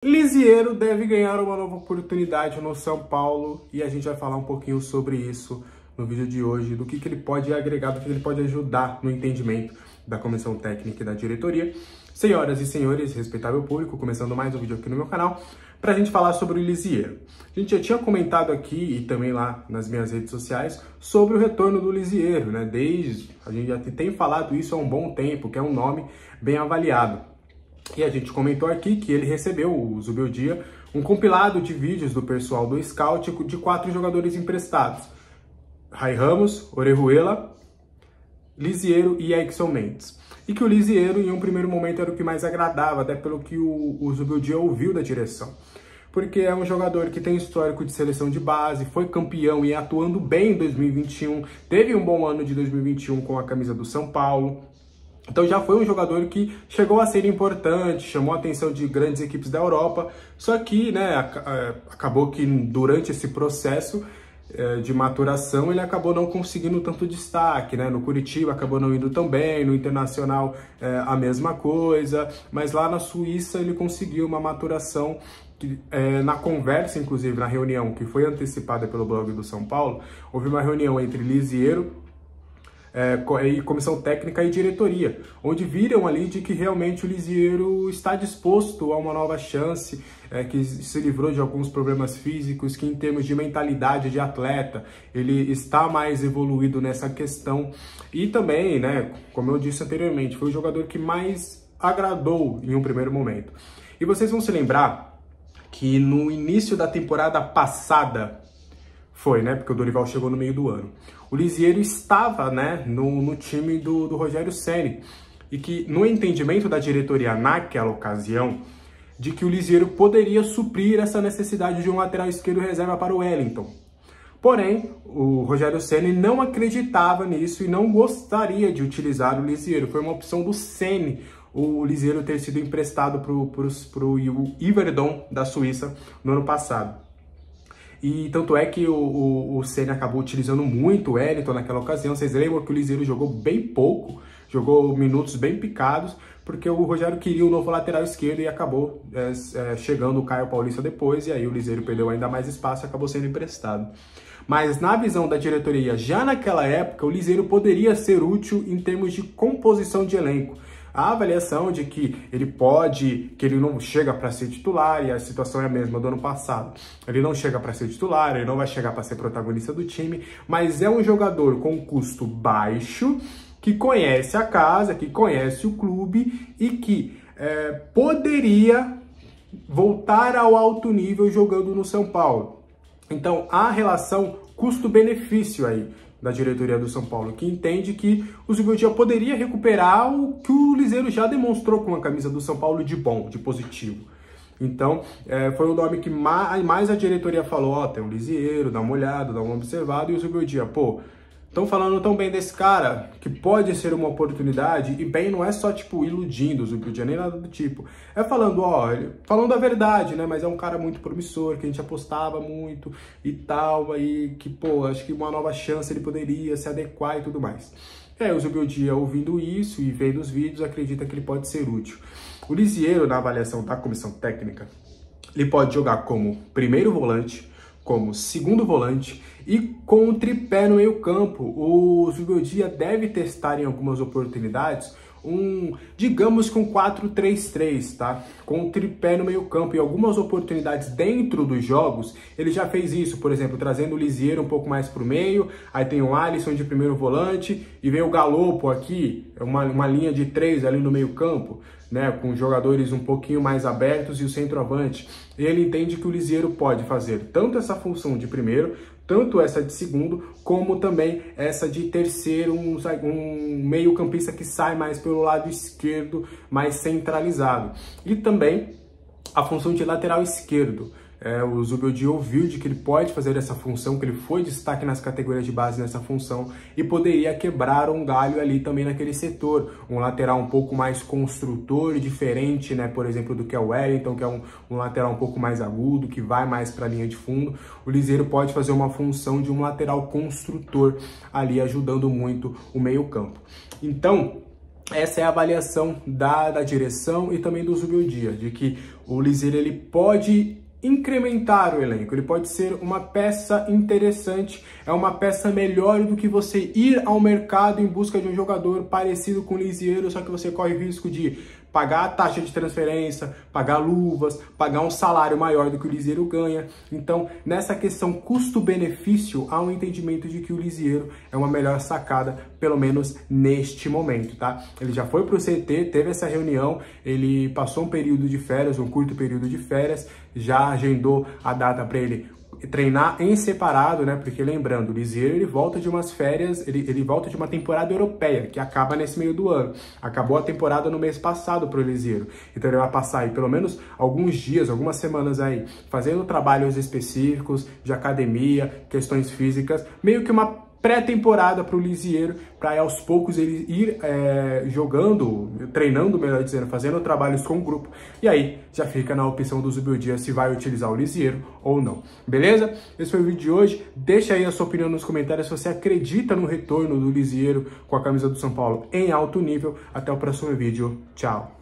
Lisiero deve ganhar uma nova oportunidade no São Paulo e a gente vai falar um pouquinho sobre isso no vídeo de hoje, do que ele pode agregar, do que ele pode ajudar no entendimento da comissão técnica e da diretoria. Senhoras e senhores, respeitável público, começando mais um vídeo aqui no meu canal, para a gente falar sobre o Lisiero. A gente já tinha comentado aqui e também lá nas minhas redes sociais sobre o retorno do Lisiero, né? A gente já tem falado isso há um bom tempo, que é um nome bem avaliado. E a gente comentou aqui que ele recebeu, o Zubeldia, um compilado de vídeos do pessoal do Scout de 4 jogadores emprestados. Ray Ramos, Orejuela, Lisiero e Exson Mendes. E que o Lisiero, em um primeiro momento, era o que mais agradava, até pelo que o Zubeldia ouviu da direção. Porque é um jogador que tem histórico de seleção de base, foi campeão e atuando bem em 2021, teve um bom ano de 2021 com a camisa do São Paulo. Então já foi um jogador que chegou a ser importante, chamou a atenção de grandes equipes da Europa, só que, né, acabou que durante esse processo de maturação ele acabou não conseguindo tanto destaque, né? No Curitiba acabou não indo tão bem, no Internacional a mesma coisa, mas lá na Suíça ele conseguiu uma maturação que, na conversa, inclusive na reunião que foi antecipada pelo blog do São Paulo, houve uma reunião entre Lisiero e comissão técnica e diretoria, onde viram ali de que realmente o Lisiero está disposto a uma nova chance, que se livrou de alguns problemas físicos, que em termos de mentalidade de atleta, ele está mais evoluído nessa questão. E também, né, como eu disse anteriormente, foi o jogador que mais agradou em um primeiro momento. E vocês vão se lembrar que no início da temporada passada, porque o Dorival chegou no meio do ano, o Lisiero estava, né, no time do Rogério Ceni, e que no entendimento da diretoria naquela ocasião, de que o Lisiero poderia suprir essa necessidade de um lateral esquerdo reserva para o Wellington. Porém, o Rogério Ceni não acreditava nisso e não gostaria de utilizar o Lisiero. Foi uma opção do Ceni o Lisiero ter sido emprestado para o Iverdon da Suíça no ano passado. E tanto é que o Ceni acabou utilizando muito o Wellington naquela ocasião. Vocês lembram que o Lisiero jogou bem pouco, jogou minutos bem picados, porque o Rogério queria um novo lateral esquerdo e acabou chegando o Caio Paulista depois, e aí o Lisiero perdeu ainda mais espaço e acabou sendo emprestado. Mas na visão da diretoria, já naquela época, o Lisiero poderia ser útil em termos de composição de elenco. A avaliação de que ele não chega para ser titular, e a situação é a mesma do ano passado. Ele não chega para ser titular, ele não vai chegar para ser protagonista do time, mas é um jogador com custo baixo, que conhece a casa, que conhece o clube e que poderia voltar ao alto nível jogando no São Paulo. Então, há relação custo-benefício aí da diretoria do São Paulo, que entende que o Zubeldia poderia recuperar o que o Lisiero já demonstrou com a camisa do São Paulo de bom, de positivo. Então, foi o nome que mais a diretoria falou, ó, tem o Lisiero, dá uma olhada, dá uma observada, e o Zubeldia, pô, estão falando tão bem desse cara, que pode ser uma oportunidade, e bem, não é só, tipo, iludindo o Zubeldia, nem nada do tipo. É falando, ó, falando a verdade, né, mas é um cara muito promissor, que a gente apostava muito e tal, aí que, pô, acho que uma nova chance ele poderia se adequar e tudo mais. O Zubeldia, ouvindo isso e vendo os vídeos, acredita que ele pode ser útil. O Lisiero, na avaliação da comissão técnica, ele pode jogar como primeiro volante, como segundo volante e com um tripé no meio campo. O Zubeldia deve testar em algumas oportunidades digamos com 4-3-3, tá? Com um tripé no meio campo. Em algumas oportunidades dentro dos jogos, ele já fez isso, por exemplo, trazendo o Lisiero um pouco mais para o meio, aí tem o Alisson de primeiro volante e vem o Galopo aqui, uma linha de 3 ali no meio campo, né, com jogadores um pouquinho mais abertos e o centroavante. Ele entende que o Lisiero pode fazer tanto essa função de primeiro, tanto essa de segundo, como também essa de terceiro, um meio-campista que sai mais pelo lado esquerdo, mais centralizado. E também a função de lateral esquerdo. O Zubeldia ouviu de que ele pode fazer essa função, que ele foi destaque nas categorias de base nessa função e poderia quebrar um galho ali também naquele setor. Um lateral um pouco mais construtor e diferente, né, por exemplo, do que é o Wellington, que é um lateral um pouco mais agudo, que vai mais para a linha de fundo. O Lisiero pode fazer uma função de um lateral construtor ali, ajudando muito o meio-campo. Então, essa é a avaliação da direção e também do Zubeldia, de que o Liziero ele pode incrementar o elenco, ele pode ser uma peça interessante, é uma peça melhor do que você ir ao mercado em busca de um jogador parecido com o Liziero, só que você corre o risco de pagar a taxa de transferência, pagar luvas, pagar um salário maior do que o Liziero ganha. Então, nessa questão custo-benefício, há um entendimento de que o Liziero é uma melhor sacada, pelo menos neste momento, tá? Ele já foi para o CT, teve essa reunião, ele passou um período de férias, um curto período de férias, já agendou a data para ele treinar em separado, né? Porque lembrando, o Liziero ele volta de umas férias, ele volta de uma temporada europeia, que acaba nesse meio do ano. Acabou a temporada no mês passado pro Liziero. Então ele vai passar aí pelo menos alguns dias, algumas semanas aí, fazendo trabalhos específicos de academia, questões físicas, meio que uma pré-temporada para o Liziero, para aos poucos ele ir jogando, treinando, melhor dizendo, fazendo trabalhos com o grupo, e aí já fica na opção do Zubeldia se vai utilizar o Liziero ou não. Beleza? Esse foi o vídeo de hoje. Deixa aí a sua opinião nos comentários se você acredita no retorno do Liziero com a camisa do São Paulo em alto nível. Até o próximo vídeo. Tchau!